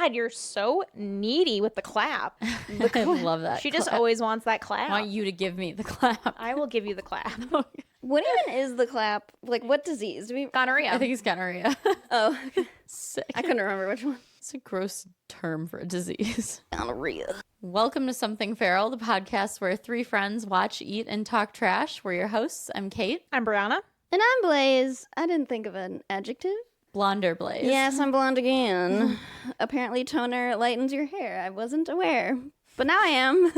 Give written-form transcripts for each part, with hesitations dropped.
God, you're so needy with the clap. I love that. She just always wants that clap. I want you to give me the clap. I will give you the clap. What even is the clap? Like, what disease? Do we? Gonorrhea. I think it's gonorrhea. Oh, Sick. I couldn't remember which one. It's a gross term for a disease. Gonorrhea. Welcome to Something Feral, the podcast where three friends watch, eat, and talk trash. We're your hosts. I'm Kate. I'm Brianna. And I'm Blaze. I didn't think of an adjective. Blonder Blaze. Yes, I'm blonde again. Apparently toner lightens your hair. I wasn't aware. But now I am.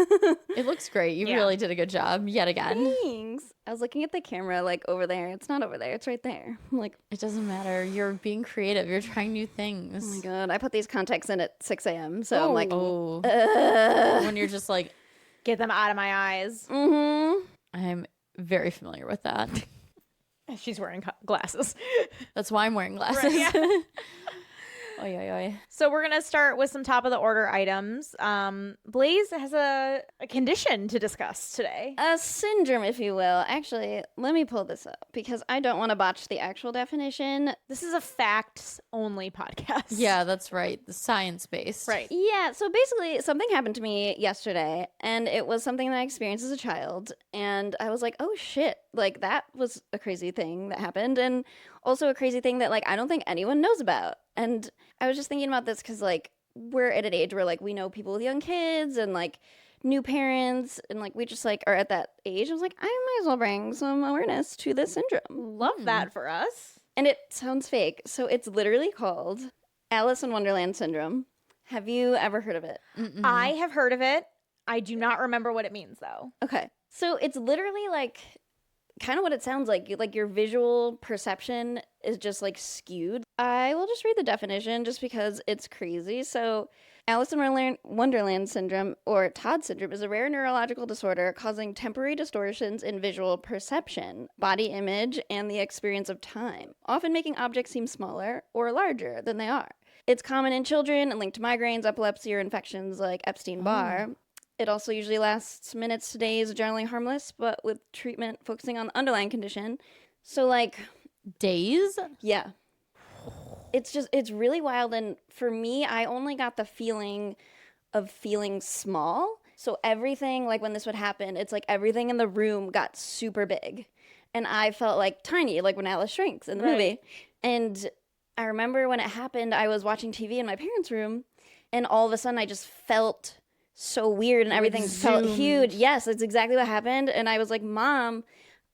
It looks great. You really did a good job yet again. Thanks. I was looking at the camera like over there. It's not over there. It's right there. I'm like, It doesn't matter. You're being creative. You're trying new oh things. my God. I put these contacts in at 6 a.m. So I'm like, Oh. When you're just like, Get them out of my eyes. I'm very familiar with that. She's wearing glasses. That's why I'm wearing glasses. Right, yeah. Oy, oy, oy. So we're going to start with some top of the order items. Blaze has a condition to discuss today. a syndrome, if you will. Actually, let me pull this up because I don't want to botch the actual definition. This is a facts-only podcast. Yeah, that's right. The science-based. Right. Yeah, so basically something happened to me yesterday, and it was something that I experienced as a child, and I was like, oh shit, like that was a crazy thing that happened, and also a crazy thing that like I don't think anyone knows about. And I was just thinking about this because like we're at an age where like we know people with young kids and like new parents, and like we just like are at that age. I was like, I might as well bring some awareness to this syndrome. Love that for us. And it sounds fake, so it's literally called Alice in Wonderland Syndrome. Have you ever heard of it? I have heard of it. I do not remember what it means, though. Okay. So it's literally like kind of what it sounds like. Like your visual perception is just like skewed. I will just read the definition just because it's crazy. So Alice in Wonderland Syndrome, or TOD syndrome, is a rare neurological disorder causing temporary distortions in visual perception, body image, and the experience of time, often making objects seem smaller or larger than they are. It's common in children and linked to migraines, epilepsy, or infections like Epstein-Barr. It also usually lasts minutes to days, generally harmless, but with treatment focusing on the underlying condition. So, like, Days? yeah. It's really wild. And for me, I only got the feeling of feeling small. So everything, like when this would happen, it's like everything in the room got super big. And I felt like tiny, like when Alice shrinks in the movie. And I remember when it happened, I was watching TV in my parents' room, and all of a sudden I just felt so weird and everything felt huge. Yes, that's exactly what happened. And I was like, Mom,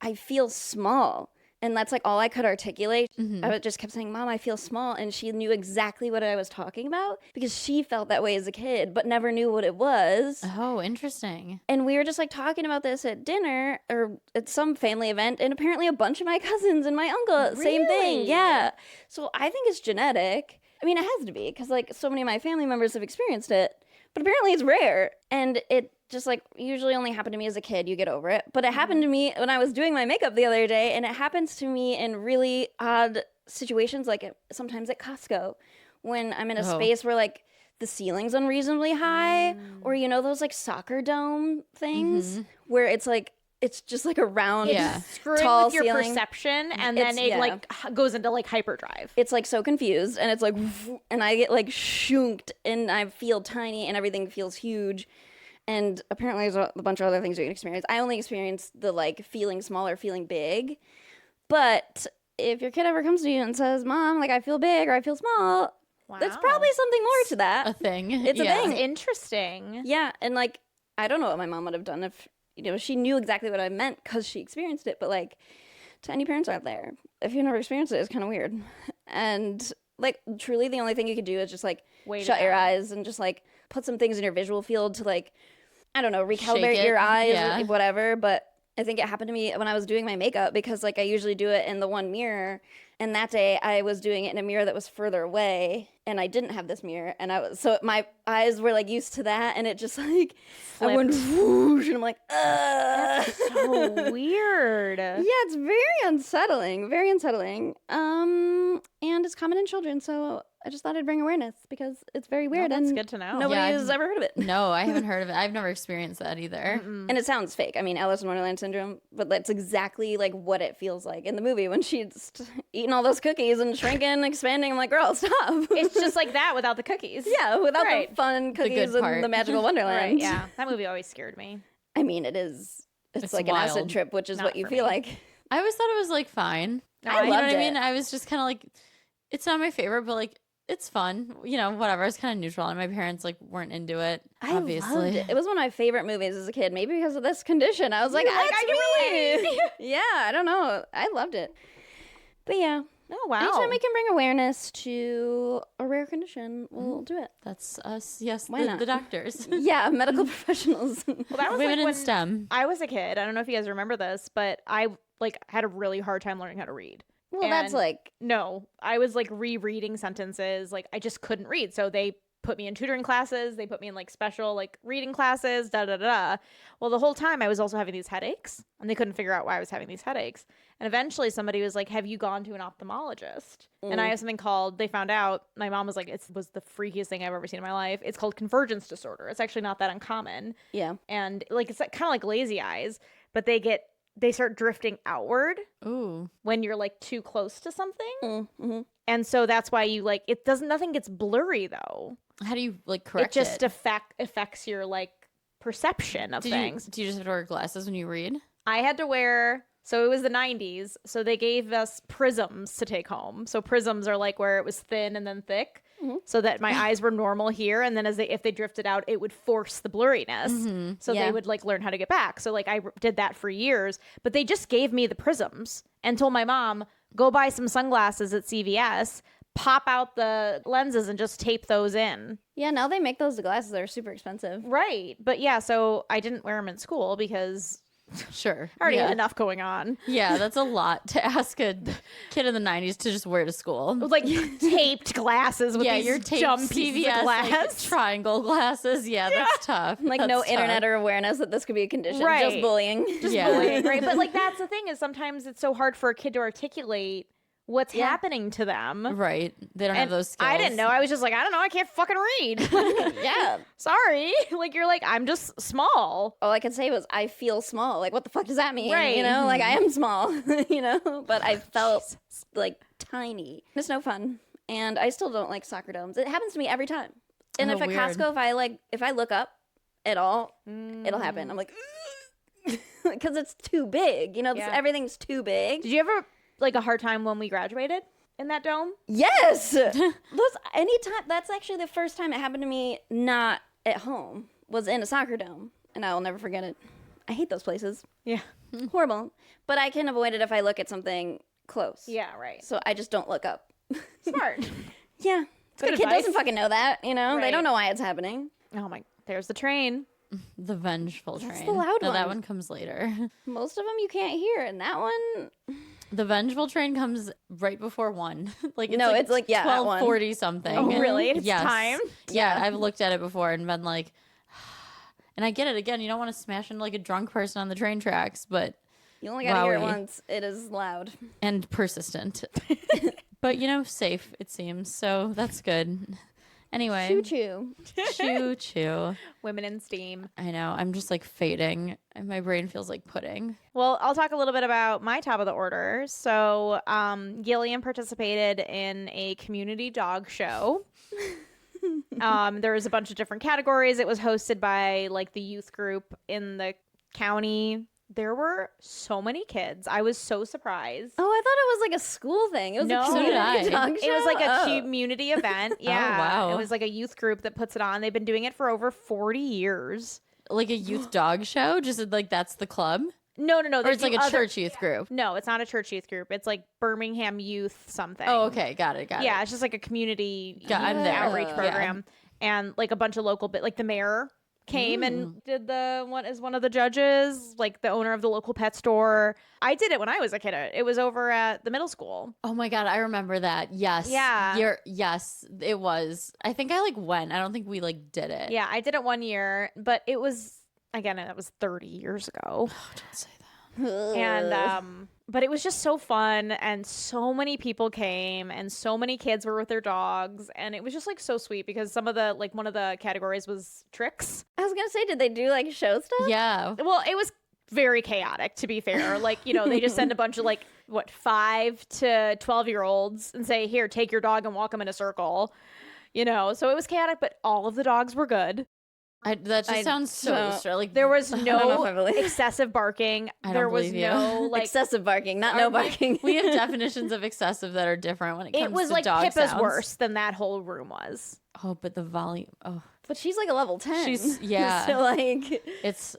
I feel small. And that's like all I could articulate. I just kept saying, Mom, I feel small. And she knew exactly what I was talking about because she felt that way as a kid, but never knew what it was. Oh, interesting. And we were just like talking about this at dinner or at some family event. And apparently a bunch of my cousins and my uncle, same thing. Yeah. So I think it's genetic. I mean, it has to be because like so many of my family members have experienced it, but apparently it's rare. And it just like usually only happened to me as a kid. You get over it. But it happened to me when I was doing my makeup the other day, and it happens to me in really odd situations, like sometimes at Costco when I'm in a space where like the ceiling's unreasonably high, or you know those like soccer dome things where it's just like a round Screwing tall with your ceiling. perception, and then it like goes into like hyperdrive. It's like so confused, and it's like, and I get like shooked, and I feel tiny, and everything feels huge. And apparently there's a bunch of other things you can experience. I only experienced the like feeling small or feeling big. But if your kid ever comes to you and says, Mom, like I feel big or I feel small, that's probably something more to that. A thing. It's a thing. Interesting. Yeah. And like, I don't know what my mom would have done if, you know, she knew exactly what I meant because she experienced it. But like, to any parents out there, if you've never experienced it, it's kind of weird. And like, truly the only thing you could do is just like shut your eyes and just like put some things in your visual field to like, I don't know, recalibrate your eyes or whatever. But I think it happened to me when I was doing my makeup because like I usually do it in the one mirror. And that day I was doing it in a mirror that was further away, and I didn't have this mirror. And so my eyes were like used to that, and it just like, I went whoosh, and I'm like, ugh. That's so weird. Yeah, it's very unsettling, very unsettling. And it's common in children, so I just thought I'd bring awareness because it's very No, weird. that's and good to know. Nobody Yeah, has ever heard of it. No, I haven't heard of it. I've never experienced that either. And it sounds fake. I mean, Alice in Wonderland Syndrome, but that's exactly like what it feels like in the movie when she's eating all those cookies and shrinking, expanding. I'm like, girl, stop. It's just like that without the cookies. yeah, without Right. the fun cookies good and the part. magical Wonderland. Right. Yeah. That movie always scared me. I mean, it is. It's It's like an acid wild. trip, which is Not what you for feel me. like. I always thought it was like fine. No, I You know loved what I it. mean? I was just kind of like, it's not my favorite, but like, it's fun. You know, whatever. It's kind of neutral, and my parents like weren't into it. I obviously, loved it. It was one of my favorite movies as a kid. Maybe because of this condition, I was like, You're like, "That's I can me." Yeah, I don't know. I loved it. But yeah, Oh, wow. anytime we can bring awareness to a rare condition, we'll do it. That's us. Yes, Why not? the doctors, Yeah, medical professionals. Well, that was women like in when STEM. I was a kid. I don't know if you guys remember this, but I like had a really hard time learning how to read. Well, that's And- like, No, I was like rereading sentences. Like I just couldn't read. So they put me in tutoring classes. They put me in like special like reading classes, da da da. Well, the whole time I was also having these headaches and they couldn't figure out why I was having these headaches. And eventually somebody was like, "Have you gone to an ophthalmologist?" And I have something called, they found out, my mom was like, it was the freakiest thing I've ever seen in my life. It's called convergence disorder. It's actually not that uncommon. yeah. And like, it's kind of like lazy eyes, but they start drifting outward Ooh, when you're like too close to something. Mm-hmm. And so that's why you like it doesn't nothing gets blurry though. how do you like correct It just it? affects your like perception of things. Do you just have to wear glasses when you read? I had to wear so it was the 90s, so they gave us prisms to take home. So prisms are like where it was thin and then thick. So that my eyes were normal here, and then if they drifted out, it would force the blurriness. So Yeah. they would like learn how to get back. So like I did that for years, but they just gave me the prisms and told my mom, go buy some sunglasses at CVS, pop out the lenses, and just tape those in. Yeah, now they make those glasses that are super expensive. Right, but yeah, so I didn't wear them in school because Sure. I already yeah. had enough going on. Yeah, that's a lot to ask a kid in the 90s to just wear to school. With like taped glasses with Yeah, these your taped dumb pieces CVS of like, glass. triangle glasses. Yeah, that's tough. Like That's no tough. internet or awareness that this could be a condition. Right. Just bullying. Just Yeah. bullying, right? But like that's the thing is sometimes it's so hard for a kid to articulate what's Yeah. happening to them. Right. They don't have And those skills. I didn't know. I was just like, I don't know. I can't fucking read. Yeah. Sorry. Like you're like, I'm just small. All I could say was, I feel small. Like, what the fuck does that mean? Right. You know, like I am small, you know, but I felt like tiny. It's no fun. And I still don't like soccer domes. It happens to me every time. And Oh, if at weird. Costco, if I look up at all, it'll happen. I'm like, because it's too big. You know, Yeah. everything's too big. Did you ever like a hard time when we graduated in that dome? Yes. That's actually the first time it happened to me not at home, was in a soccer dome. And I will never forget it. I hate those places. Yeah. Horrible. But I can avoid it if I look at something close. Yeah, right. So I just don't look up. Smart. Yeah. But Good a kid advice. doesn't fucking know that, you know? They Right. don't know why it's happening. Oh my, there's the train. The vengeful train. the loud No, that one. one comes later. Most of them you can't hear, and that one, The vengeful train comes right before 1. Like No, it's like, yeah, at 12:40 something. Oh, really? It's Yes. time? Yeah, I've looked at it before and been like, and I get it again. You don't want to smash into like a drunk person on the train tracks, but you only gotta hear it Wowie. once. It is loud. and persistent. But you know, safe it seems. So that's good. Anyway, Choo choo. choo choo. Women in STEAM. I know. I'm just like fading, and my brain feels like pudding. Well, I'll talk a little bit about my top of the order. So, Gillian participated in a community dog show. There was a bunch of different categories. It was hosted by like the youth group in the county. There were so many kids. I was so surprised. Oh, I thought it was like a school thing. It was No. a So did I. community dog It was like a show? community event. Yeah. wow. It was like a youth group that puts it on. They've been doing it for over 40 years. Like a youth dog show, just like that's the club, No. or they it's like do a other- church youth group. No, it's not a church youth group. It's like Birmingham Youth something. Oh, okay, got it. Yeah, it's just like a community I'm there. outreach Yeah. program, and like a bunch of local, like the mayor came and did one of the judges, like the owner of the local pet store. I did it when I was a kid. It was over at the middle school. Oh my god, I remember that. Yes. Yeah. Yes, it was. I think I like went. I don't think we like did it. Yeah, I did it one year, but it was again that was 30 years ago. Oh, don't say And but it was just so fun, and so many people came, and so many kids were with their dogs, and it was just like so sweet because some of the like one of the categories was tricks. I was gonna say, did they do like show stuff? Yeah. Well, it was very chaotic, to be fair. Like, you know, they just send a bunch of like 5 to 12-year-olds and say, here, take your dog and walk them in a circle, you know. So it was chaotic, but all of the dogs were good. That just sounds so extra. Like, There was don't know no if I believe- excessive barking. I don't There was believe you. no like excessive barking, not no barking. we have definitions of excessive that are different when it comes it was to like dog Pippa's sounds. worse than that whole room was. Oh, but the volume. Oh, But she's like a level 10. She's- yeah. So like, it's.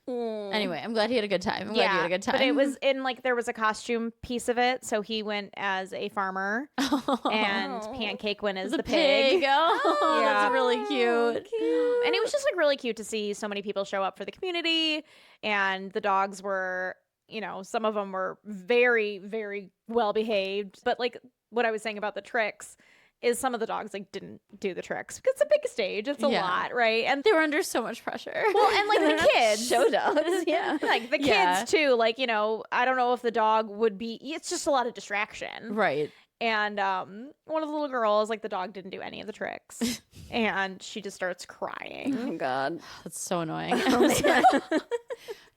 Anyway, I'm glad he had a good time. I'm glad you had a good time. But it was in like there was a costume piece of it, so he went as a farmer and Pancake went as the pig. Oh, Yeah. that's really cute. And it was just like really cute to see so many people show up for the community, and the dogs were, you know, some of them were very, very well behaved. But like what I was saying about the tricks is some of the dogs like didn't do the tricks because it's a big stage. It's a Yeah. lot, right? And They were under so much pressure. well, and like the kids, show dogs, yeah. like the kids Yeah. too. Like, you know, I don't know if the dog would be. It's just a lot of distraction. Right. And one of the little girls, like the dog didn't do any of the tricks, and she just starts crying. Oh God. That's so annoying.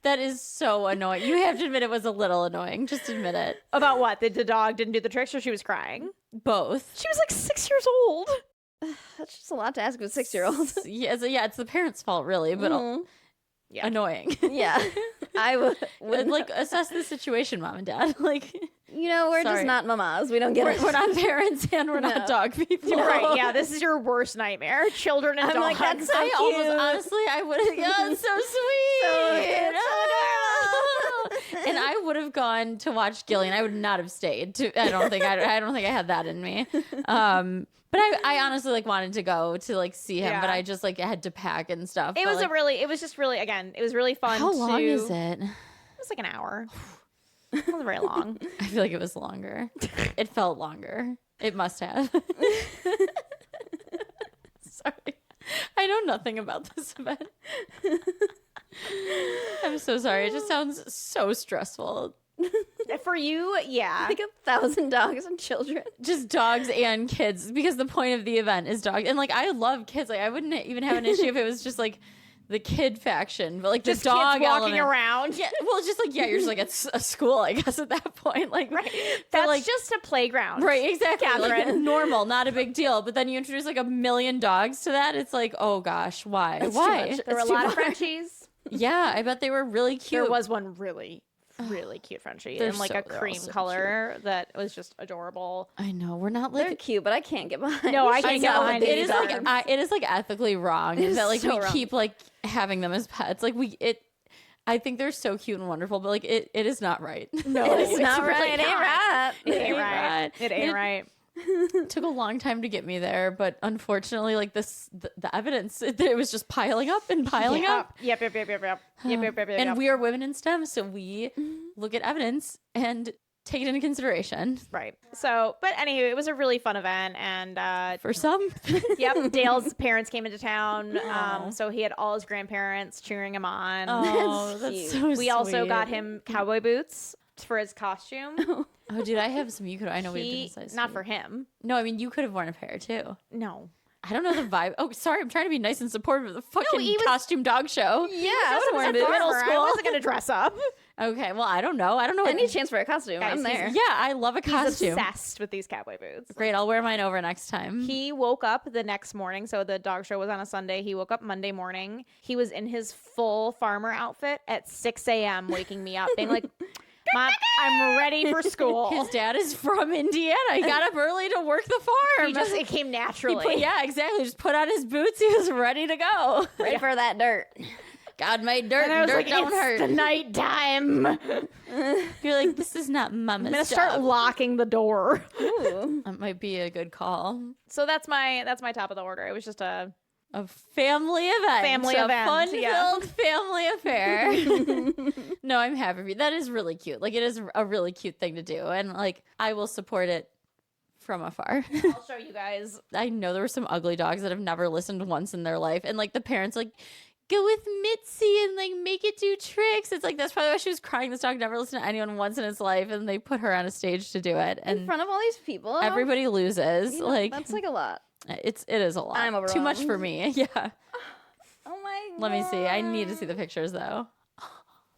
That is so annoying. You have to admit it was a little annoying. Just admit it. About what? The dog didn't do the tricks, or she was crying? Both. She was like 6 years old. That's just a lot to ask of a 6-year-old. Yeah, it's the parents' fault, really, but Yeah. annoying. Yeah. I would Like, assess the situation, mom and dad. Like, you know, we're Sorry. just not mamas. We don't get it. we're not parents and we're not No. dog people. Right? Yeah, this is your worst nightmare. Children and I'm dogs. like, that's so I almost, cute. honestly, I would have. Yeah, it's so sweet. It's so And I would have gone to watch Gillian. I would not have stayed. I don't think I had that in me. But I honestly like wanted to go to like see him, Yeah. but I just like had to pack and stuff. It But, was like, it was just really, again, it was really fun. how long is It it? was like an hour. It wasn't very long. I feel like it was longer. It felt longer. It must have. Sorry. I know nothing about this event. I'm so sorry. It just sounds so stressful. For you, yeah. like 1,000 dogs and children. Just dogs and kids, because the point of the event is dogs. And like, I love kids. Like, I wouldn't even have an issue if it was just like the kid faction, but like Just the dog kids walking element. around. Yeah, well, it's just like, yeah, you're just like at a school, I guess, at that point. Like, Right. but, That's like, just a playground. right, exactly. Like, Catherine. normal, not a big deal. But then you introduce like 1 million dogs to that. It's like, oh gosh, why? That's too Why? much. There were a It's too lot of much. Frenchies. Yeah, I bet they were really cute. There was one really cute Frenchie They're in like so- a they're all cream so color that was just adorable. I know we're not They're like. cute, but I can't get behind. No, I I can't get know, behind it these is like dogs. it is like ethically wrong is that like so we wrong. keep like having them as pets. Like I think they're so cute and wonderful, but like it is not right. No, It's not really right. It ain't not. right. It ain't ain't right. right. It ain't right. It took a long time to get me there, but unfortunately, like the evidence, it was just piling up and piling up. Yep. And we are women in STEM, so we look at evidence and take it into consideration. Right. So, but anyway, it was a really fun event, and For some, yep, Dale's parents came into town, Aw. so he had all his grandparents cheering him on. oh, That's that's cute. so We also got sweet. him cowboy boots for his costume. Oh, dude, I have some. You could. I know we have He, different sizes. not for him. No, I mean you could have worn a pair too. No. I don't know the vibe. Oh, sorry, I'm trying to be nice and supportive of the fucking he was- costume dog show. Yeah, I I was would a have worn it. farmer. Middle I school. wasn't gonna dress up. Okay, well, I don't know. I don't know. Any chance for a costume? Guys, I'm there. Yeah, I love a He's costume. obsessed with these cowboy boots. Great, I'll wear mine over next time. He woke up the next morning. So the dog show was on a Sunday. He woke up Monday morning. He was in his full farmer outfit at 6 a.m., waking me up, being like, Mom, I'm ready for school. His dad is from Indiana. He got up early to work the farm. It came He naturally. yeah, exactly. Just put on his boots. He was ready to go. Ready for that dirt. God made dirt, And I and was dirt like, don't it's hurt. the nighttime. You're like, this is not mama's I'm gonna job. start locking the door. Ooh. That might be a good call. So that's my top of the order. It was just a A family event. Family a event, fun-filled family affair. No, I'm happy for you. That is really cute. Like, it is a really cute thing to do. And, like, I will support it from afar. I'll show you guys. I know there were some ugly dogs that have never listened once in their life. And, like, the parents, like, go with Mitzi and like make it do tricks. It's like that's probably why she was crying. This dog never listened to anyone once in his life, and they put her on a stage to do it. And in front of all these people. everybody loses. You know, like that's like a lot. it is a lot. I'm too much for overwhelmed. me. Yeah. Oh my god. Let me see. I need to see the pictures though.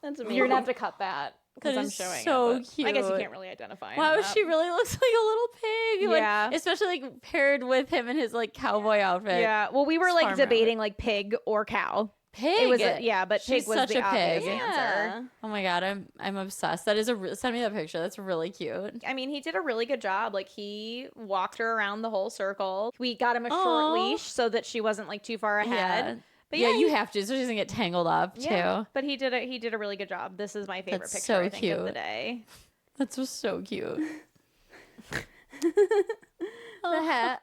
That's amazing. You're gonna have to cut that because That I'm is showing so it. But I guess you cute. can't really identify. Wow, that. she really looks like a little pig. Like, Yeah. especially like paired with him in his like cowboy outfit. Yeah. Well, we were like Farm debating like pig or cow. Pig. It was but She's pig was such the a obvious pig. answer. Oh my god, I'm obsessed. That is send me that picture. That's really cute. I mean, he did a really good job. Like he walked her around the whole circle. We got him a short Aw. leash so that she wasn't like too far ahead. Yeah. But yeah, yeah, you have to, so she doesn't get tangled up too. But he did a really good job. This is my favorite That's picture so I think of the cute. day. That's so cute. the hat.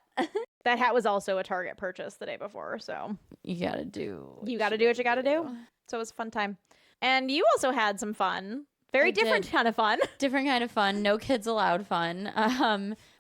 That hat was also a Target purchase the day before, so You gotta do. you got to do what you got to do. So it was a fun time. And you also had some fun. Very I different did. kind of fun. Different kind of fun. No kids allowed fun.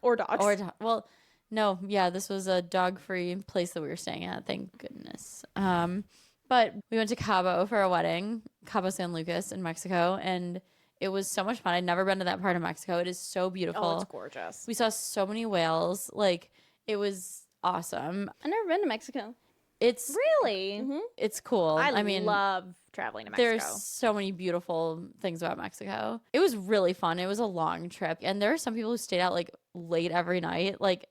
Or dogs. Well, no, yeah, this was a dog-free place that we were staying at. Thank goodness. But we went to Cabo for a wedding, Cabo San Lucas in Mexico, and it was so much fun. I'd never been to that part of Mexico. It is so beautiful. Oh, it's gorgeous. We saw so many whales. Like, it was awesome. I've never been to Mexico. It's Really? it's cool. I mean, love traveling to Mexico. there's so many beautiful things about Mexico. It was really fun. It was a long trip, and there are some people who stayed out like late every night. Like,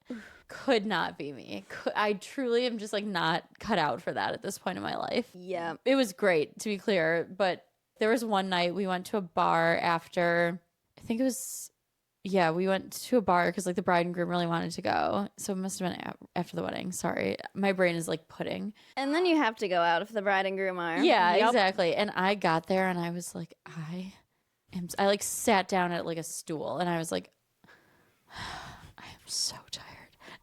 could not be me. I truly am just like not cut out for that at this point in my life. Yeah. It was great, to be clear, but there was one night we went to a bar after. I think it was. Yeah, we went to a bar because like the bride and groom really wanted to go. So it must have been after the wedding. Sorry. My brain is like pudding. And then you have to go out if the bride and groom are. Yeah, Yep. exactly. And I got there and I was like, I like sat down at like a stool and I was like, I am so tired.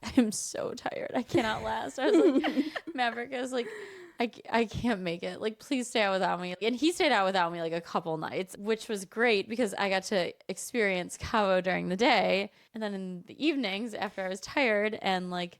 I am so tired. I cannot last. I was like, Maverick, I was like, I can't make it. Like, please stay out without me. And he stayed out without me like a couple nights, which was great because I got to experience Cabo during the day. And then in the evenings after I was tired and like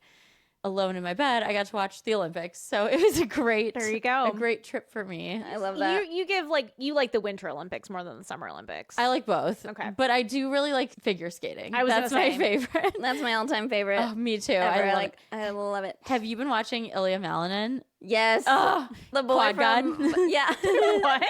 alone in my bed, I got to watch the Olympics. So it was a great, There you go. a great trip for me. I love that. You give like you like the Winter Olympics more than the Summer Olympics. I like both. Okay. But I do really like figure skating. That's my say. favorite. That's my all-time favorite. Oh, me too. ever. I love it. Have you been watching Ilya Malinin? Yes. Oh, the boy Quad God. from yeah. What?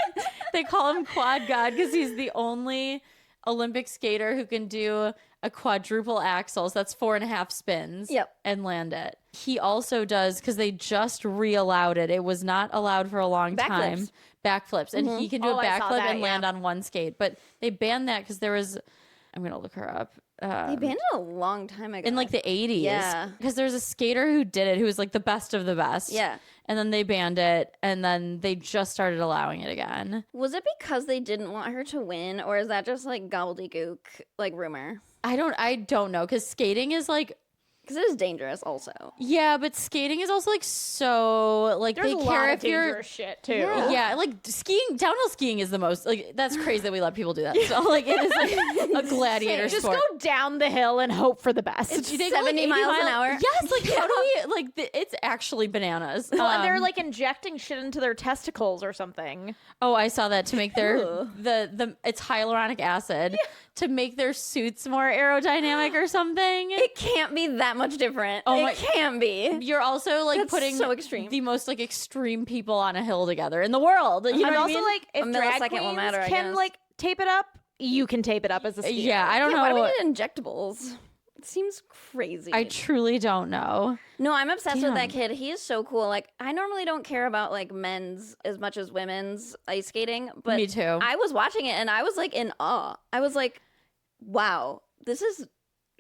They call him Quad God because he's the only Olympic skater who can do a quadruple axel. So that's 4.5 spins. Yep. And land it. He also does, because they just re-allowed it. It was not allowed for a long time. Backflips. And he can do Oh, a I saw backflip that, and land on one skate. But they banned that because there was, I'm going to look her up. They banned it a long time ago. In like the 80s. Yeah. Because there's a skater who did it who was like the best of the best. Yeah. And then they banned it. And then they just started allowing it again. Was it because they didn't want her to win, or is that just like gobbledygook, like rumor? I don't know. Because skating is like, Because it is dangerous, also. yeah, but skating is also like so, like There's they a care lot of if you're. dangerous shit too. Yeah, like skiing, downhill skiing is the most, like, that's crazy that we let people do that. So, like, it is like a gladiator Just sport. go down the hill and hope for the best. Do they go, 70 80 miles an hour? Yes, like, how do we, like, it's actually bananas. Well, and they're like injecting shit into their testicles or something. Oh, I saw that to make their Ew. it's hyaluronic acid to make their suits more aerodynamic or something. It can't be that much different. Oh it my- can't be. You're also like That's putting so extreme. the most like extreme people on a hill together in the world. You know And what also I mean? like if A drag millisecond queens will matter, I can guess. like tape it up, you can tape it up as a skier. Yeah, I don't Yeah, know. why do we need injectables? It seems crazy. I truly don't know. No, I'm obsessed with that Damn. kid. He is so cool. Like, I normally don't care about like men's as much as women's ice skating, but Me too. I was watching it and I was like in awe. I was like, wow, this is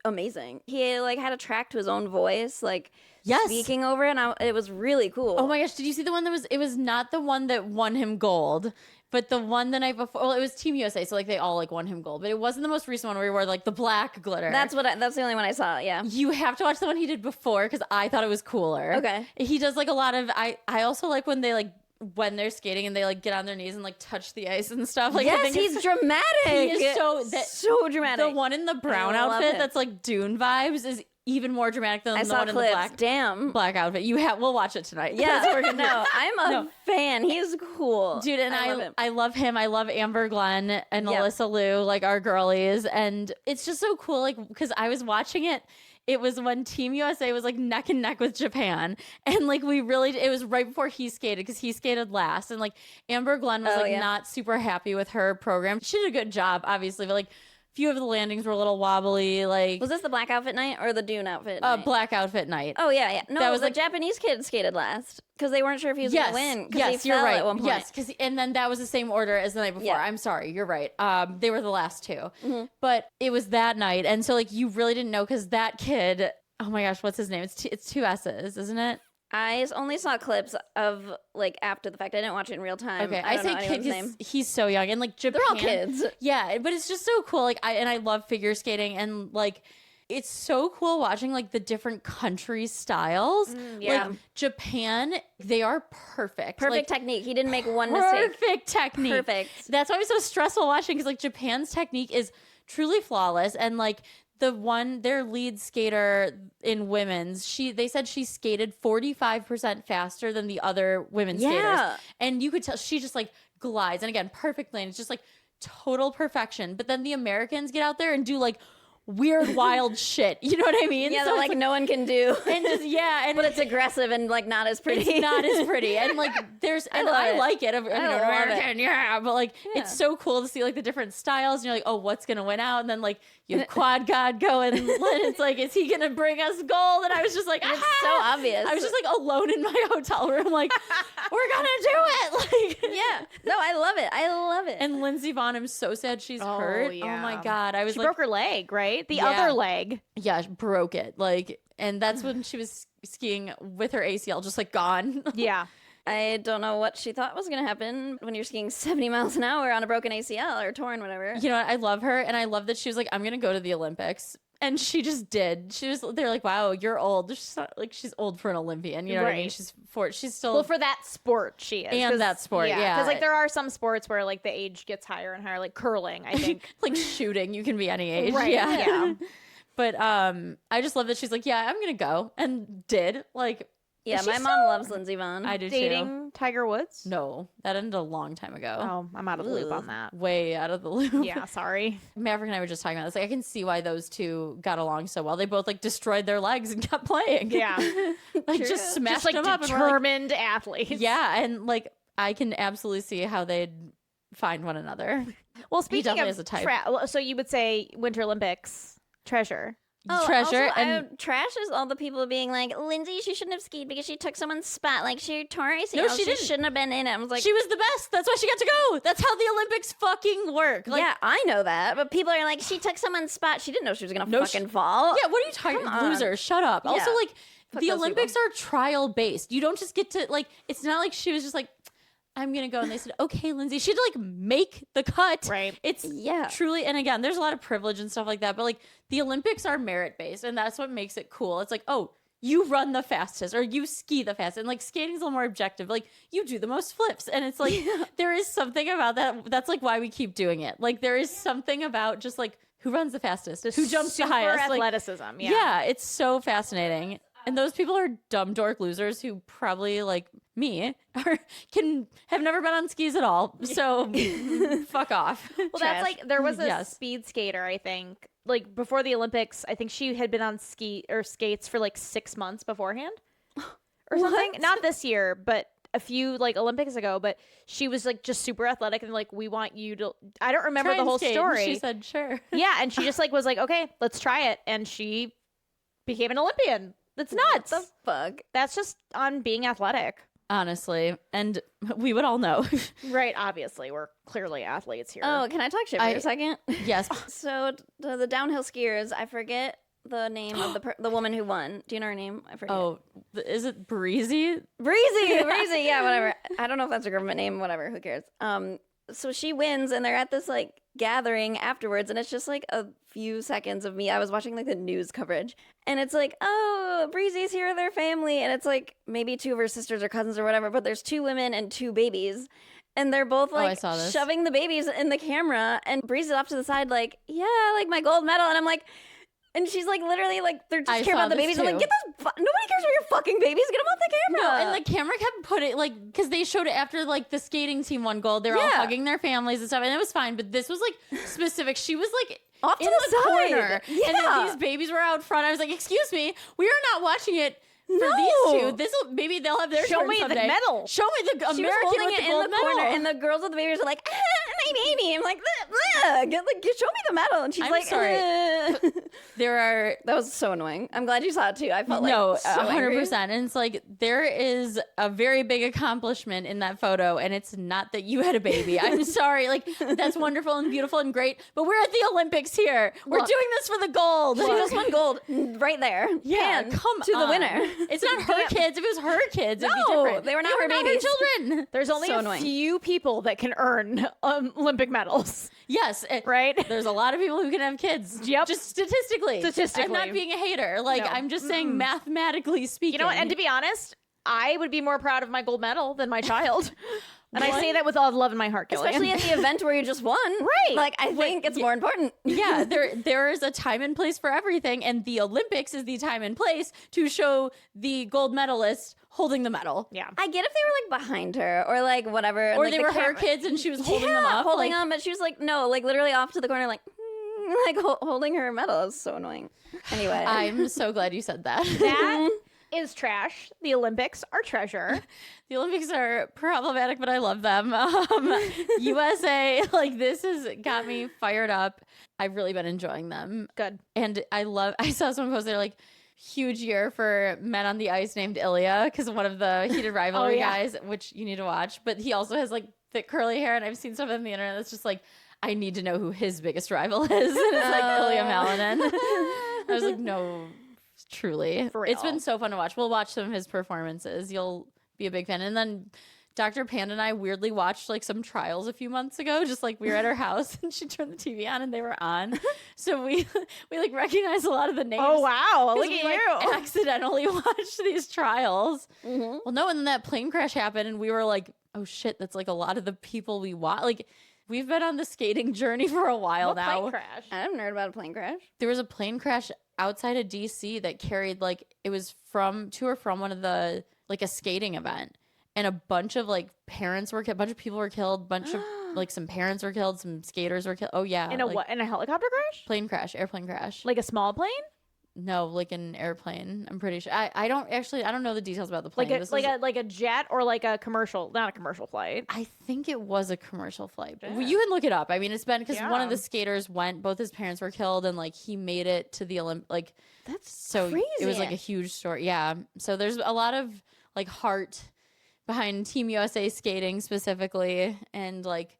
amazing. He like had a track to his own voice, like Yes. speaking over it. And it was really cool. Oh my gosh, did you see the one that was, it was not the one that won him gold, but the one the night before, well, it was Team USA, so like they all like won him gold, but it wasn't the most recent one where he wore like the black glitter. That's the only one I saw. Yeah. You have to watch the one he did before because I thought it was cooler. Okay. He does like a lot of, I also like when they like, when they're skating and they like get on their knees and like touch the ice and stuff. Like, I Yes, think he's it's dramatic. He is so dramatic. the one in the brown I love outfit it. that's like Dune vibes is even more dramatic than I the saw one in clips. the black outfit. We'll watch it tonight. Yeah, That's what we're gonna do. no, I'm a fan. He's cool, Dude, and I love him. I love him. I love Amber Glenn and Yep. Alyssa Liu, like our girlies, and it's just so cool. Like, because I was watching it. It was when Team USA was like neck and neck with Japan, and like it was right before he skated because he skated last, and like Amber Glenn was not super happy with her program. She did a good job, obviously, but like few of the landings were a little wobbly. Like, Was this the black outfit night or the dune outfit night? black outfit night. Oh yeah. No, That was the like- Japanese kid skated last because they weren't sure if he was going to win. Yes, he you're fell right. at one point. Yes, and then that was the same order as the night before. Yeah. I'm sorry, you're right. They were the last two, Mm-hmm. but it was that night, and so like you really didn't know because that kid. Oh my gosh, what's his name? It's two S's, isn't it? I only saw clips of like after the fact. I didn't watch it in real time. Okay, I don't know say kid anyone's because name. he's so young, and like Japan. They're all kids. Yeah, but it's just so cool. Like I love figure skating, and like it's so cool watching like the different country styles. yeah. Like Japan, they are perfect. Perfect Like, technique. He didn't make one mistake. perfect technique. Perfect. That's why it was so stressful watching because like Japan's technique is truly flawless, and like their lead skater in women's, they said she skated 45% faster than the other women's skaters, and you could tell she just like glides, and again, perfect lane. It's just like total perfection. But then the Americans get out there and do like weird, wild shit. You know what I mean? Yeah, So that it's like no one can do. and just and But it's aggressive and like not as pretty. it's not as pretty, and like there's and love I it. like it. I mean, love American, yeah, but like Yeah. it's so cool to see like the different styles, and you're like, oh, what's gonna win out? And then like you have Quad God going, and it's like, is he gonna bring us gold? And I was just like, It's so obvious. I was just like alone in my hotel room, like we're gonna do it, like Yeah. No, I love it. I love it. And Lindsey Vonn, I'm so sad she's hurt. Oh my yeah. god, I was She like, broke her leg, right? The Yeah. other leg. yeah, she broke it, like, and that's when she was skiing with her ACL just like gone. Yeah. I don't know what she thought was going to happen when you're skiing 70 miles an hour on a broken ACL or torn, whatever. You know what? I love her, and I love that she was like, I'm gonna go to the Olympics, and she just did. They're like, wow, you're old. She's not, like, she's old for an Olympian. You know what I mean? Right. She's still Well, for that sport, she is. And 'Cause- that sport, yeah. Because like there are some sports where like the age gets higher and higher, like curling, I think. like shooting. You can be any age, Right, yeah. But I just love that she's like, yeah, I'm gonna go, and did like. Yeah, Is my she mom still- loves Lindsey Vonn. I do too. Dating Tiger Woods? No, that ended a long time ago. Oh, I'm out of the loop Ugh. on that. Way out of the loop. Yeah, sorry. Maverick and I were just talking about this. Like, I can see why those two got along so well. They both like destroyed their legs and kept playing. Yeah. like True. just smashed Just like them up. And were like, determined athletes. yeah, and like I can absolutely see how they'd find one another. Well, speaking definitely of has a type. so you would say Winter Olympics treasure. Treasure also, and trash is all the people being like, Lindsay, she shouldn't have skied because she took someone's spot. Like, she tore ACL. No, she didn't. shouldn't have been in it. I was like, she was the best. That's why she got to go. That's how the Olympics fucking work. Like, yeah, I know that. But people are like, she took someone's spot. She didn't know she was going to No, fucking fall. yeah, what are you talking Come about? on. Loser, shut up. Also, Yeah. like, Fuck the those Olympics are trial based. You don't just get to, like, it's not like she was just like, I'm going to go. And they said, okay, Lindsay. She had to, like, make the cut. Right. It's Yeah. truly, and again, there's a lot of privilege and stuff like that, but, like, the Olympics are merit based, and that's what makes it cool. It's like, oh, you run the fastest or you ski the fastest. And, like, skating's a little more objective. Like, you do the most flips. And it's like, there is something about that. That's, like, why we keep doing it. Like, there is something about just, like, who runs the fastest, who jumps the Super highest. Like, athleticism. yeah, it's so fascinating. And those people are dumb dork losers who probably, like me, have never been on skis at all. So fuck off. Well, that's like there was a Yes. speed skater, I think, like before the Olympics. I think she had been on skates for like 6 months beforehand, or something. Not this year, but a few like Olympics ago. But she was like just super athletic, and like we want you to. I don't remember Try the and whole skate. story. She said sure. Yeah, and she just like was like, okay, let's try it, and she became an Olympian. That's nuts. What the fuck? That's just on being athletic. Honestly, and we would all know. Right, obviously. We're clearly athletes here. Oh, can I talk shit for a second? Yes. So the downhill skiers, I forget the name of the woman who won. Do you know her name? I forget. Oh, is it Breezy? Breezy, yeah, whatever. I don't know if that's a government name, whatever, who cares. So she wins, and they're at this like gathering afterwards, and it's just like a few seconds of me. I was watching like the news coverage, and it's like, oh, Breezy's here with her family, and it's like maybe two of her sisters or cousins or whatever, but there's 2 women and 2 babies, and they're both I like saw this. shoving the babies in the camera, and Breezy's off to the side like, yeah, like my gold medal, and I'm like, And she's like, literally, like, they're just I care saw about the this babies. I'm like, too. get those. Nobody cares about your fucking babies. Get them off the camera. No, and the camera kept putting, like, because they showed it after, like, the skating team won gold. They were all hugging their families and stuff, and it was fine. But this was, like, specific. She was, like, off in to the side. corner. Yeah. And then these babies were out front. I was like, excuse me, we are not watching it. For No. these two, this will maybe they'll have their Show turn me the someday. medal. Show me the She was American holding with it the in gold the medal. corner, and the girls with the babies are like, my baby. I'm like, show me the medal. And she's I'm like, sorry. There are That was so annoying. I'm glad you saw it too. I felt like no, so angry. 100%. And it's like there is a very big accomplishment in that photo, and it's not that you had a baby. I'm sorry, like that's wonderful and beautiful and great, but we're at the Olympics here. We're Look. doing this for the gold. She just won gold right there. Yeah, Hand come to the on. winner. It's not her kids. If it was her kids, it'd be No, different. they were not her her babies. children. There's only So a annoying. few people that can earn Olympic medals, Yes, right? There's a lot of people who can have kids. Yep. Just statistically. I'm not Statistically. being a hater. Like No. I'm just saying mathematically speaking. You know what? And to be honest, I would be more proud of my gold medal than my child. And I say that with all the love in my heart, Gillian. Especially at the event where you just won. Right. Like, I think it's more important. Yeah, there is a time and place for everything, and the Olympics is the time and place to show the gold medalist holding the medal. Yeah. I get if they were like behind her or like whatever. and, Or like, they the were her camera- kids and she was holding yeah, them up. holding like, them, but she was like, no, like literally off to the corner, like, like holding her medal. It was so annoying. Anyway, I'm so glad you said that. That is trash. The Olympics are treasure. The Olympics are problematic, but I love them. USA, like this has got me fired up. I've really been enjoying them. Good. And I saw someone post there like, huge year for men on the ice named Ilya because one of the heated rivalry guys, which you need to watch. But he also has like thick curly hair, and I've seen stuff on the internet that's just like, I need to know who his biggest rival is. And it's like Ilya Malinin. I was like, no, truly. For It's real. been so fun to watch. We'll watch some of his performances. You'll be a big fan. And then Dr. Panda and I weirdly watched like some trials a few months ago. Just like we were at her house and she turned the TV on and they were on. So we like recognized a lot of the names. Oh, wow. 'Cause Look we, at like, you. accidentally watched these trials. Mhm. Well, no, and then that plane crash happened and we were like, oh shit, that's like a lot of the people we watch. Like we've been on the skating journey for a while What now. plane crash? I haven't heard about a plane crash. There was a plane crash outside of DC that carried like it was to or from one of the like a skating event. And a bunch of like parents were killed, a bunch of people were killed, bunch of like some parents were killed, some skaters were killed. Oh yeah. In a like, what? In a helicopter crash? Plane crash, airplane crash. Like a small plane? No, like an airplane. I'm pretty sure. I don't know the details about the plane. Like This like was- a jet or like a commercial? Not a commercial flight. I think it was a commercial flight. Yeah. You can look it up. I mean, it's been because one of Yeah. the skaters went. Both his parents were killed, and like he made it to the Olymp. Like That's so, crazy. it was like a huge story. Yeah. So there's a lot of like heart behind Team USA skating specifically, and like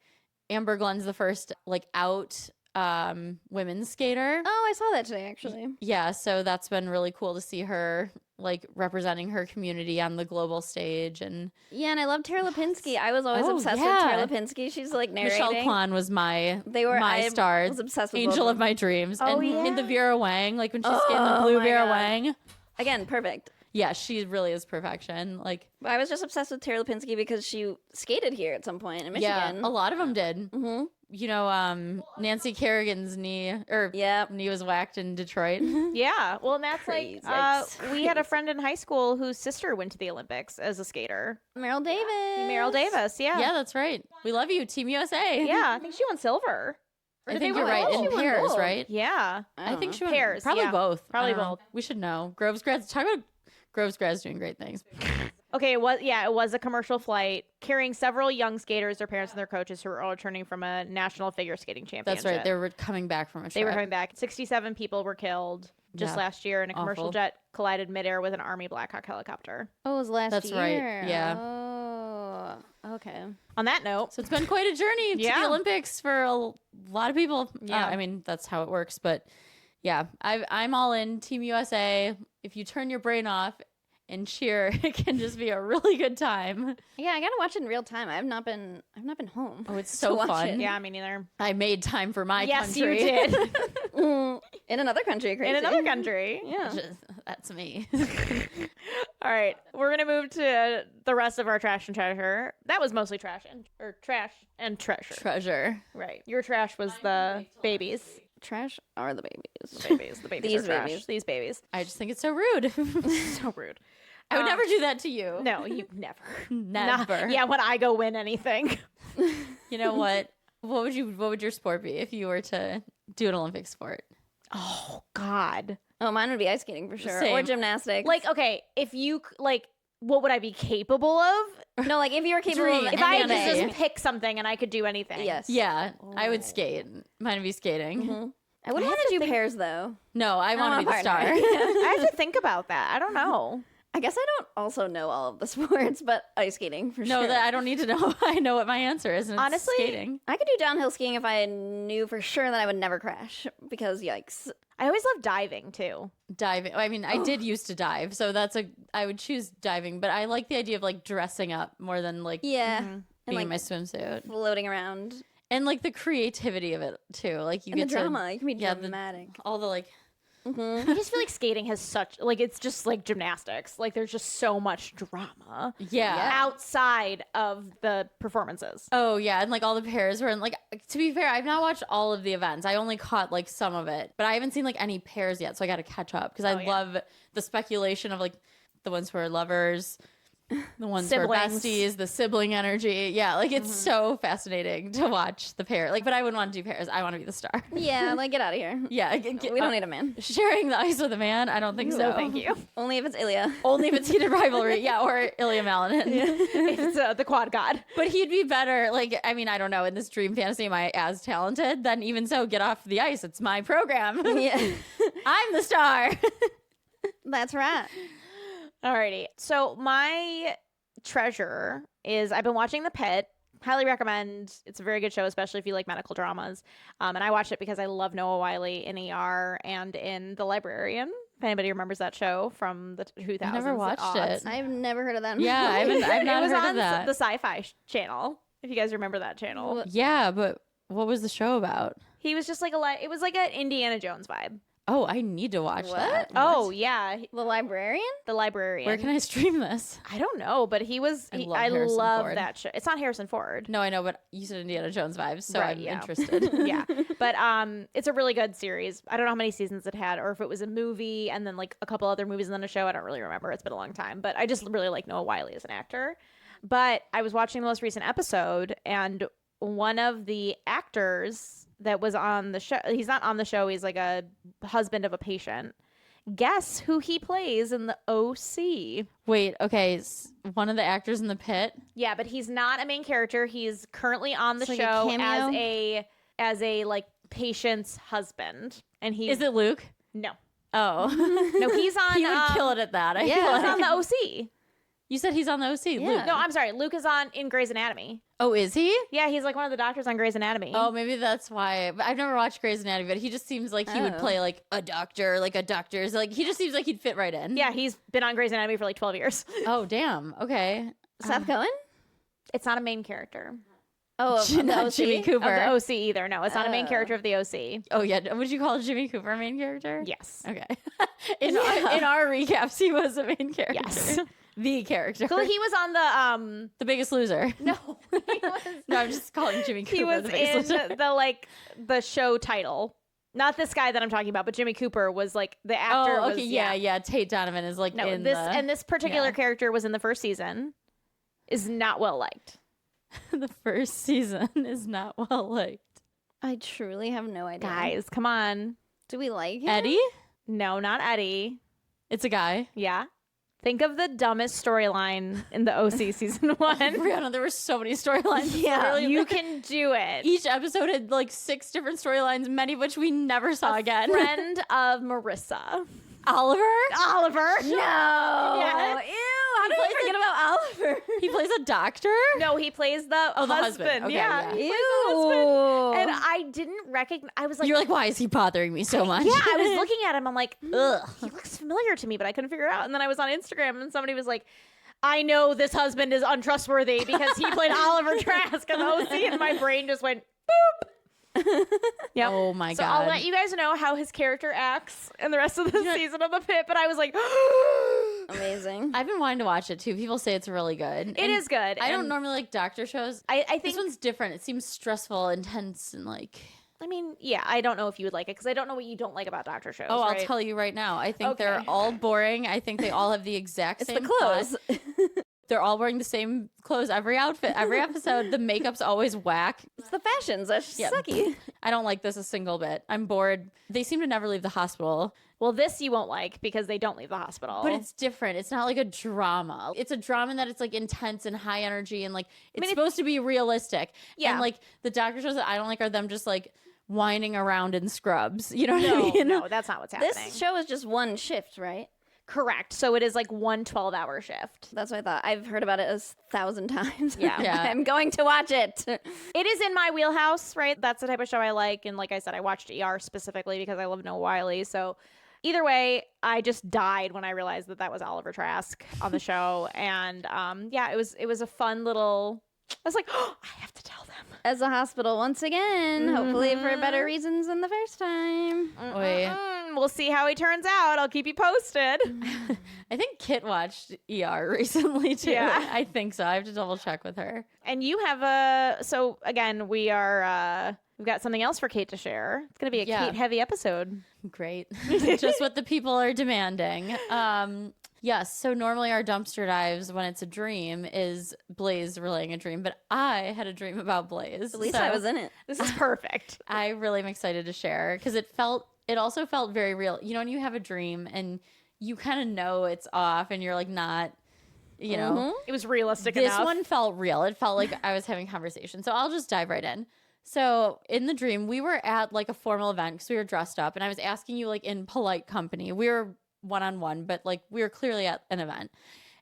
Amber Glenn's the first like out women's skater. Oh, I saw that today actually. Yeah, so that's been really cool to see her like representing her community on the global stage. And Yeah, and I love Tara Lipinski. I was always Oh, obsessed yeah. with Tara Lipinski. She's like narrating. Michelle Kwan was my I star, was obsessed with angel both of my dreams. Oh, and the yeah. Vera Wang, like when she's skating the Oh, blue my Vera God. Wang. Again, perfect. Yeah, she really is perfection. Like, But I was just obsessed with Tara Lipinski because she skated here at some point in Michigan. yeah, a lot of them did. Mm-hmm. You know, Nancy Kerrigan's knee Yep. knee was whacked in Detroit. Yeah. Well, and that's Crazy. like That's we had a friend in high school whose sister went to the Olympics as a skater. Meryl Davis. Meryl Davis. Yeah. Yeah, that's right. We love you, Team USA. Yeah. I think she won silver. Or I did think they you're win right. gold? In She won pairs, gold. right? Yeah. I think she won Pairs, probably yeah. both. Probably I don't know. both. We should know. Groves grads. Talk about Groves grads doing great things. Okay, it was a commercial flight carrying several young skaters, their parents, and their coaches who were all returning from a national figure skating championship. That's right. They were coming back from a They were trip. coming back. 67 people were killed just Yeah. last year, and a commercial Awful. jet collided midair with an Army Black Hawk helicopter. Oh, it was last That's year. right, yeah. Oh, okay. On that note, So it's been quite a journey to Yeah. the Olympics for a lot of people. Yeah. I mean, that's how it works. But yeah, I'm all in Team USA. If you turn your brain off and cheer, it can just be a really good time. Yeah, I gotta watch it in real time. I've not been home. Oh, it's to so watch fun. it. yeah, me neither. I made time for my Yes, country. you did. In another country, crazy. In another country. Yeah. That's me. All right, we're gonna move to the rest of our trash and treasure. That was mostly trash and treasure. Treasure. Right. Your trash was the babies. trash are the babies. The babies These are trash. babies. These babies. I just think it's so rude. So rude. I would never do that to you. No, you never. Never. Yeah, when I go win anything. You know what? What would your sport be if you were to do an Olympic sport? Oh, God. Oh, mine would be ice skating for sure. Or Same. gymnastics. Like, okay, if you, like, what would I be capable of? no, like if you were capable Dream. of If I could anything. just pick something and I could do anything. Yes. Yeah, I would skate. Mine would be skating. I wouldn't want to do pairs though. No, I want to be the want a star. partner. I have to think about that. I don't know. I guess I don't also know all of the sports, but ice skating for No, sure. that I don't need to know. I know what my answer is. And it's Honestly, skating. I could do downhill skiing if I knew for sure that I would never crash. Because yikes. I always love diving too. Diving. I mean, I did used to dive, so I would choose diving. But I like the idea of like dressing up more than like Yeah. being And in like my swimsuit, floating around. and like the creativity of it too. Like you And the get to drama. You can be yeah, dramatic. all the like. I just feel like skating has such, like, it's just like gymnastics. Like, there's just so much drama Yeah. outside of the performances. Oh yeah, and like all the pairs were in like. To be fair, I've not watched all of the events. I only caught like some of it, but I haven't seen like any pairs yet. So I got to catch up because I yeah. love the speculation of like the ones who are lovers, the ones who are Siblings. besties, the sibling energy. Yeah, like it's so fascinating to watch the pair. Like, but I wouldn't want to do pairs. I want to be the star. Yeah, like get out of here. Yeah, We don't need a man. sharing the ice with a man. I don't think so. No, thank you. Only if it's Ilya. Only if it's heated rivalry. Yeah, or Ilya Malinin. It's the quad god. But he'd be better. Like, I mean, I don't know. In this dream fantasy, am I as talented? Then even so, get off the ice. It's my program. Yeah. I'm the star. That's right. Alrighty. So my treasure is I've been watching The Pit. Highly recommend. It's a very good show, especially if you like medical dramas. And I watched it because I love Noah Wyle in ER and in The Librarian. If anybody remembers that show from the 2000s. I never watched aughts. it. I've never heard of that. Yeah, I've not It was heard on of that. the Sci-Fi channel. If you guys remember that channel, Yeah, but what was the show about? he was just like it was like an Indiana Jones vibe. Oh, I need to watch What? that. Oh yeah, The librarian? The Librarian. Where can I stream this? I don't know, but he was. I he- love I Harrison love Ford. that show. It's not Harrison Ford. No, I know, but you said Indiana Jones vibes, so Right, I'm yeah. interested. Yeah, but it's a really good series. I don't know how many seasons it had, or if it was a movie and then like a couple other movies and then a show. I don't really remember. It's been a long time, but I just really like Noah Wyle as an actor. But I was watching the most recent episode, and one of the actors that was on the show, he's not on the show. He's like a husband of a patient. Guess who he plays in the OC? Wait, okay, one of the actors in The Pit. Yeah, but he's not a main character. He's currently on the It's like a show cameo? as a like patient's husband, and he's Is it Luke? no, Oh, no, he's on. he would kill it at that. I yeah. feel He's like. on the OC. You said he's on the OC. Yeah. Luke. No, I'm sorry. Luke is on in Grey's Anatomy. Oh, is he? Yeah, he's like one of the doctors on Grey's Anatomy. Oh, maybe that's why. But I've never watched Grey's Anatomy, but he just seems like he would Oh. play like a doctor, like a doctor's. Like he just seems like he'd fit right in. yeah, he's been on Grey's Anatomy for like 12 years. Oh, damn. Okay. Seth Cohen? It's not a main character Oh, of the Not OC? Jimmy of Cooper. the OC either. No, it's not a main Oh. character of the OC. Oh yeah. Would you call Jimmy Cooper a main character? Yes. Okay. In our recaps, he was a main character. Yes. The character. So he was on the The Biggest Loser. no, he was No, I'm just calling Jimmy Cooper he was the Biggest in Loser. the show title. Not this guy that I'm talking about, but Jimmy Cooper was like the actor. Oh, okay. was, Yeah. Tate Donovan is like No, in this particular yeah. character was in the first season. Is not well liked. the first season is not well liked. I truly have no idea. Guys, come on. Do we like him? Eddie? No, not Eddie. It's a guy. Yeah. Think of the dumbest storyline in the OC season 1. Brianna, there were so many storylines. Yeah, Literally, You can do it. each episode had like 6 different storylines, many of which we never saw again. Friend of Marissa. Oliver? Oliver. No. Yeah. Ew. How did I forget about Oliver? He plays a doctor? No, he plays the Oh, the husband. husband. Okay, yeah. yeah. He Ew. plays the husband. And I didn't recognize. I was like, You're like, why is he bothering me so much? yeah, I was looking at him. I'm like, ugh, he looks familiar to me, but I couldn't figure it out. And then I was on Instagram and somebody was like, I know this husband is untrustworthy because he played Oliver Trask on the OC, and my brain just went boop. Yep. Oh my So God. I'll let you guys know how his character acts in the rest of the season of The Pit, but I was like, Amazing. I've been wanting to watch it too. People say it's really good. it is good. I don't And normally like doctor shows. I This think one's different. It seems stressful, intense, and like I mean, yeah, I don't know if you would like it because I don't know what you don't like about doctor shows. Oh, I'll right? tell you right now. I think they're Okay. all boring. I think they all have the exact It's same the clothes. They're all wearing the same clothes every outfit, every episode. The makeup's always whack. It's the fashions. That's sucky. I don't like this a single bit. I'm bored. They seem to never leave the hospital. Well, this you won't like because they don't leave the hospital. But it's different. It's not like a drama. It's a drama in that it's like intense and high energy and like it's supposed to be realistic. Yeah. And like the doctor shows that I don't like are them just like whining around in scrubs. You know what I mean? No, that's not what's happening. This show is just one shift, right? Correct. So it is like 1 12-hour shift. That's what I thought. I've heard about it 1,000 times. Yeah. Yeah. I'm going to watch it. It is in my wheelhouse, right? That's the type of show I like. And like I said, I watched ER specifically because I love Noah Wiley. So either way, I just died when I realized that was Oliver Trask on the show. And yeah, it was a fun little. I was like, oh, I have to tell them. As a hospital once again, hopefully for better reasons than the first time. Wait. We'll see how he turns out. I'll keep you posted. I think Kit watched ER recently too. Yeah. I think so. I have to double check with her. And you have so again, we've got something else for Kate to share. It's going to be a Yeah. Kate heavy episode. Great. Just what the people are demanding. Yes. So normally our dumpster dives when it's a dream is Blaze relaying a dream, but I had a dream about Blaze. At least so I was in it. This is perfect. I really am excited to share because it also felt very real. You know, when you have a dream and you kind of know it's off and you're like not, you know, It was realistic this enough. one felt real. It felt like I was having conversation. So I'll just dive right in. So in the dream, we were at like a formal event because we were dressed up and I was asking you like in polite company. We were one-on-one, but like we were clearly at an event.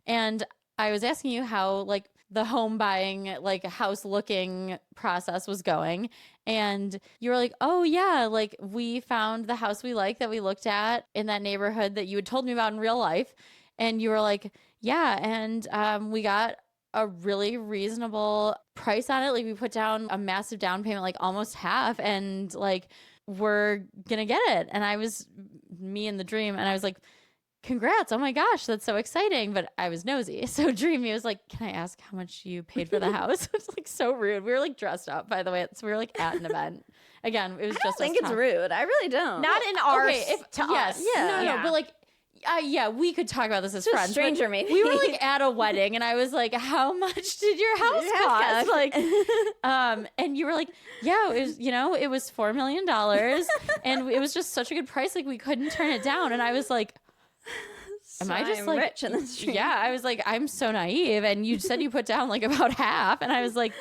And I was asking you how like the home buying, like house looking process was going. And you were like, oh yeah, like we found the house we like that we looked at in that neighborhood that you had told me about in real life. And you were like, yeah. And we got a really reasonable price on it. Like we put down a massive down payment, like almost half. And like, we're gonna get it. And I was me in the dream and I was like, congrats, oh my gosh, that's so exciting. But I was nosy, so Dreamy was like, can I ask how much you paid for the house? It was like so rude. We were like dressed up, by the way, so we were like at an event. Again, it was I just don't think it's rude. I really don't. Not in ours to yes, us. no, Yeah. but like yeah, we could talk about this as To a friends. but stranger, maybe. We were like at a wedding, and I was like, "How much did your house cost?" Like, and you were like, "Yeah, it was, it was $4 million, and it was just such a good price, like we couldn't turn it down." And I was like, "Am I just I'm like rich in this dream? Yeah?" I was like, "I'm so naive," and you said you put down like about half, and I was like,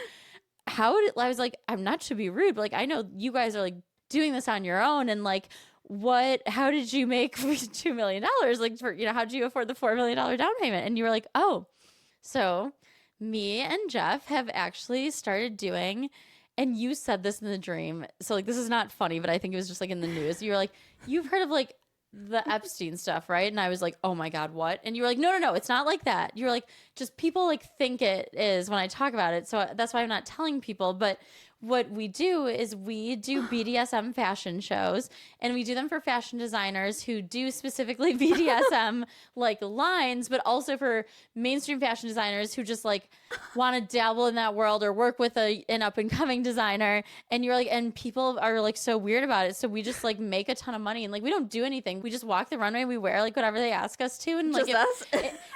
I was like, I'm not to be rude, but like I know you guys are like doing this on your own, and like. How did you make $2 million? Like, how did you afford the $4 million down payment? And you were like, oh, so me and Jeff have actually started doing, and you said this in the dream. So like, this is not funny, but I think it was just like in the news. You were like, you've heard of like the Epstein stuff, right? And I was like, oh my God, what? And you were like, no, it's not like that. You were like, just people like think it is when I talk about it. So that's why I'm not telling people, but what we do is we do BDSM fashion shows, and we do them for fashion designers who do specifically BDSM like lines, but also for mainstream fashion designers who just like want to dabble in that world or work with an up and coming designer. And you're like, and people are like so weird about it. So we just like make a ton of money, and like we don't do anything. We just walk the runway. We wear like whatever they ask us to, and like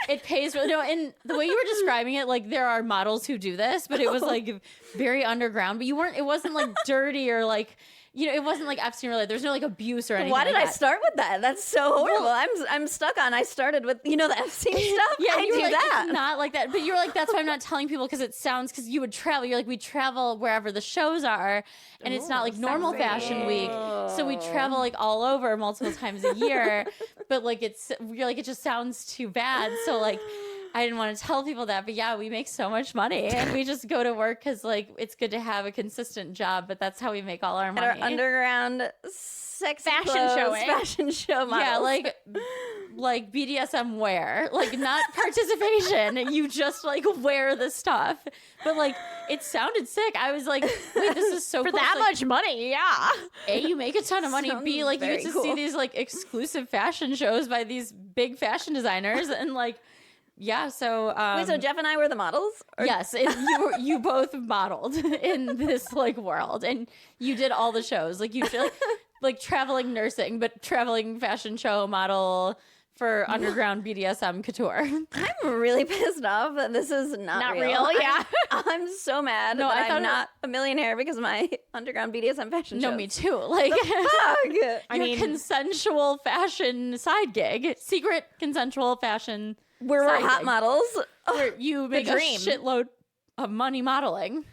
it pays really. No, and the way you were describing it, like there are models who do this, but it was like very underground. But it wasn't like dirty or like, it wasn't like Epstein related. There's no like abuse or anything. Why did like I that. start with that? That's so horrible. I'm stuck on. I started with the Epstein stuff. Yeah, I you were do like, that. It's not like that. But you were like, that's why I'm not telling people because because you would travel. You're like, we travel wherever the shows are, and it's not like normal fashion week. So we travel like all over multiple times a year. But like you're like, it just sounds too bad. So like. I didn't want to tell people that, but yeah, we make so much money and we just go to work because like it's good to have a consistent job, but that's how we make all our money. Our underground sexy Fashion clothes, showing. fashion show models. Yeah, like BDSM wear, like not participation. You just like wear the stuff, but like it sounded sick. I was like, wait, this is so for cool. that Like, much money. Yeah. A, you make a ton of money. B, like you very get to cool. see these like exclusive fashion shows by these big fashion designers, and like. yeah, so Wait, so Jeff and I were the models? Or- yes, you both modeled in this like world, and you did all the shows. Like you did like traveling nursing, but traveling fashion show model for underground BDSM couture. I'm really pissed off that this is not real. Yeah. I'm so mad No, that I thought I'm not a millionaire because of my underground BDSM fashion shows. No, me too. Like Fuck. I your mean, consensual fashion side gig, secret consensual fashion We're side hot gig, models. where you make a dream. shitload of money modeling.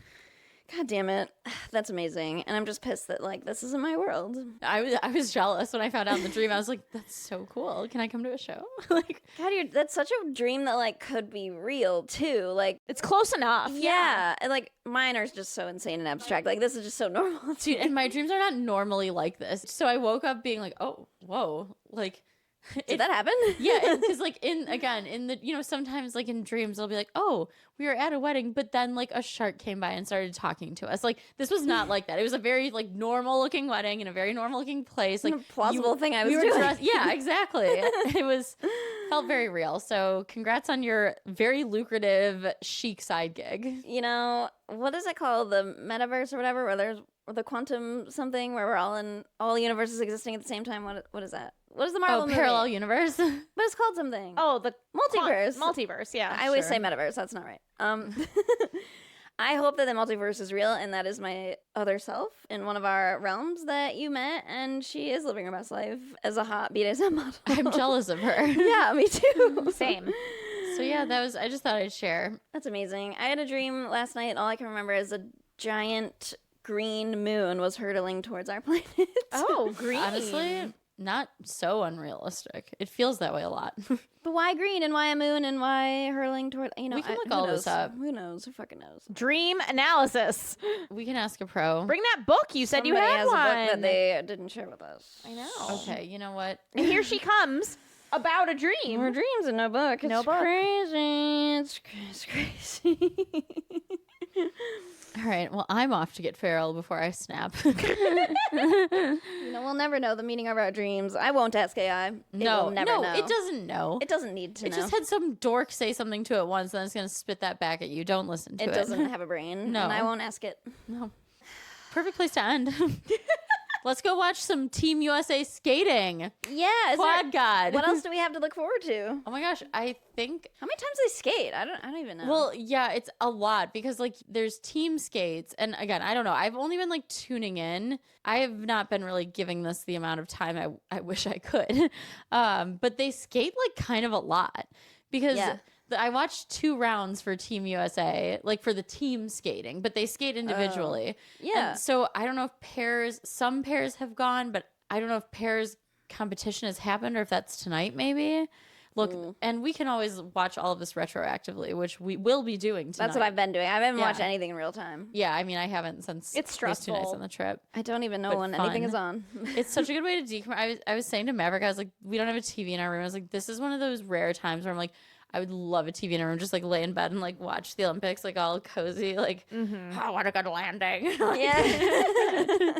God damn it. That's amazing. And I'm just pissed that like this isn't my world. I was jealous when I found out in the dream. I was like, that's so cool. Can I come to a show? Like, God, that's such a dream that like could be real too. Like it's close enough. yeah. And like mine are just so insane and abstract. Like this is just so normal. dude, and my dreams are not normally like this. So I woke up being like, oh, whoa, like. Did that happen? Yeah, because like in the sometimes like in dreams they'll be like, oh, we were at a wedding, but then like a shark came by and started talking to us. Like this was not like that. It was a very like normal looking wedding in a very normal looking place. Like A plausible thing I was we were doing. dressed- yeah, exactly. It felt very real. So congrats on your very lucrative chic side gig. You know, what is it called? The metaverse or whatever, where there's the quantum something where we're all in all universes existing at the same time. What is that? What is the Marvel movie? Parallel universe. But it's called something. Oh, the Multiverse. Multiverse, yeah. I always sure. say metaverse. That's not right. I hope that the multiverse is real, and that is my other self in one of our realms that you met, and she is living her best life as a hot BDSM model. I'm jealous of her. Yeah, me too. Same. So yeah, I just thought I'd share. That's amazing. I had a dream last night, and all I can remember is a giant green moon was hurtling towards our planet. Oh, green. Honestly, not so unrealistic. It feels that way a lot. But why green and why a moon and why hurling toward, We can look who all knows? this up. Who knows? Who fucking knows? Dream analysis. We can ask a pro. Bring that book. You said you Somebody had has one. a book that they didn't share with us. I know. Okay, you know what? And here she comes about a dream. More dreams and no book. It's No book. crazy. It's crazy. All right, well, I'm off to get feral before I snap. You know, we'll never know the meaning of our dreams. I won't ask AI. It will never know. it doesn't know. It doesn't need to It know. just had some dork say something to it once, and then it's going to spit that back at you. Don't listen to it. It doesn't have a brain. No. And I won't ask it. No. Perfect place to end. Let's go watch some Team USA skating. Yeah. Quad God. What else do we have to look forward to? Oh my gosh, I think How many times they skate? I don't even know. well, yeah, it's a lot because like there's team skates, and again, I don't know. I've only been like tuning in. I have not been really giving this the amount of time I wish I could. But they skate like kind of a lot because Yeah. I watched 2 rounds for Team USA, like for the team skating, but they skate individually. yeah. And so I don't know if some pairs have gone, but I don't know if pairs competition has happened or if that's tonight maybe. Look, and we can always watch all of this retroactively, which we will be doing tonight. That's what I've been doing. I haven't Yeah. watched anything in real time. Yeah, I mean, I haven't since It's these 2 nights stressful. on the trip. I don't even know But when anything fun. is on. It's such a good way to decompress. I was saying to Maverick, I was like, we don't have a TV in our room. I was like, this is one of those rare times where I'm like, I would love a TV in our room, just like lay in bed and like watch the Olympics, like all cozy, like, oh, what a good landing. Yeah.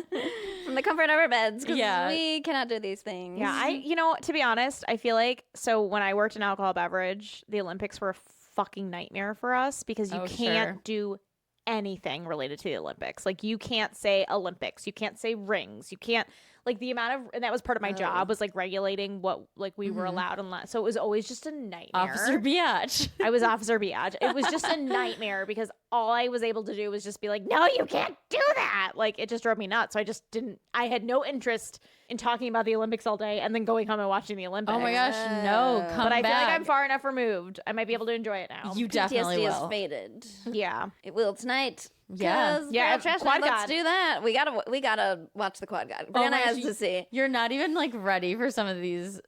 From the comfort of our beds. 'Cause Yeah. we cannot do these things. Yeah, to be honest, I feel like so when I worked in alcohol beverage, the Olympics were a fucking nightmare for us because you Oh, can't sure. do anything related to the Olympics. Like you can't say Olympics, you can't say rings, you can't like the amount of and that was part of my job was like regulating what like we were allowed and so it was always just a nightmare. Officer Biatch. I was Officer Biatch. It was just a nightmare because all I was able to do was just be like, no, you can't do that. Like it just drove me nuts. So I had no interest in talking about the Olympics all day and then going home and watching the Olympics. Oh my gosh, no, come But I feel back. like I'm far enough removed. I might be able to enjoy it now. You definitely PTSD will. is faded. Yeah. It will tonight. Yeah. 'Cause Yeah, Trash Quad Night, let's God. do that. We gotta watch the Quad God. Oh Brianna my has gosh, to see. You're not even like ready for some of these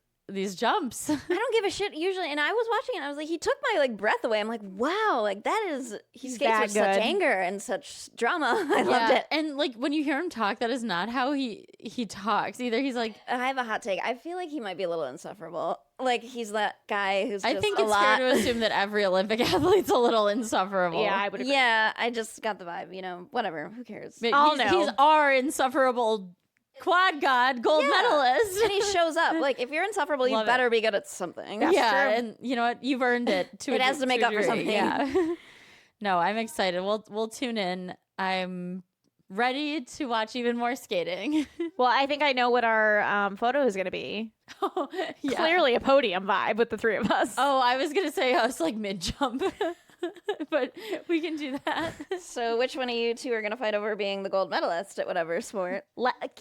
jumps. I don't give a shit usually. And I was watching it. And I was like, he took my like breath away. I'm like, wow, like that is he skates that with such good. anger and such drama. I loved it. And like when you hear him talk, that is not how he talks. Either he's like, I have a hot take. I feel like he might be a little insufferable. Like he's that guy who's I just think a it's lot. fair to assume that every Olympic athlete's a little insufferable. Yeah, I would agree. Yeah, I just got the vibe. Whatever. Who cares? But I'll he's know. our insufferable quad god, gold medalist. And he shows up. Like, if you're insufferable, you Love better be good at something. yeah, true. and you know what? You've earned it. It has to make up for something. Yeah. No, I'm excited. We'll tune in. I'm ready to watch even more skating. Well, I think I know what our photo is going to be. Oh, yeah. Clearly a podium vibe with the three of us. Oh, I was gonna say us like mid jump, but we can do that. So which one of you two are going to fight over being the gold medalist at whatever sport?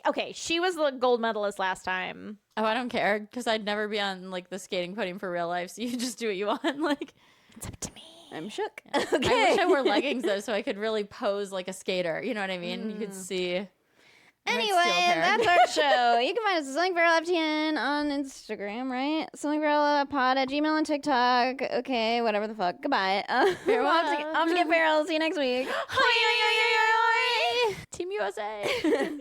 Okay, she was the gold medalist last time. Oh, I don't care because I'd never be on like the skating podium for real life. So you just do what you want. Like, It's up to me. I'm shook. I Okay. wish I wore leggings though, so I could really pose like a skater. You know what I mean? You could see. Anyway, that's our show. You can find us at Something Feral FTN on Instagram, right? Something Feral Pod at Gmail and TikTok. Okay, whatever the fuck. Goodbye. I'm off to get feral. See you next week. Team USA.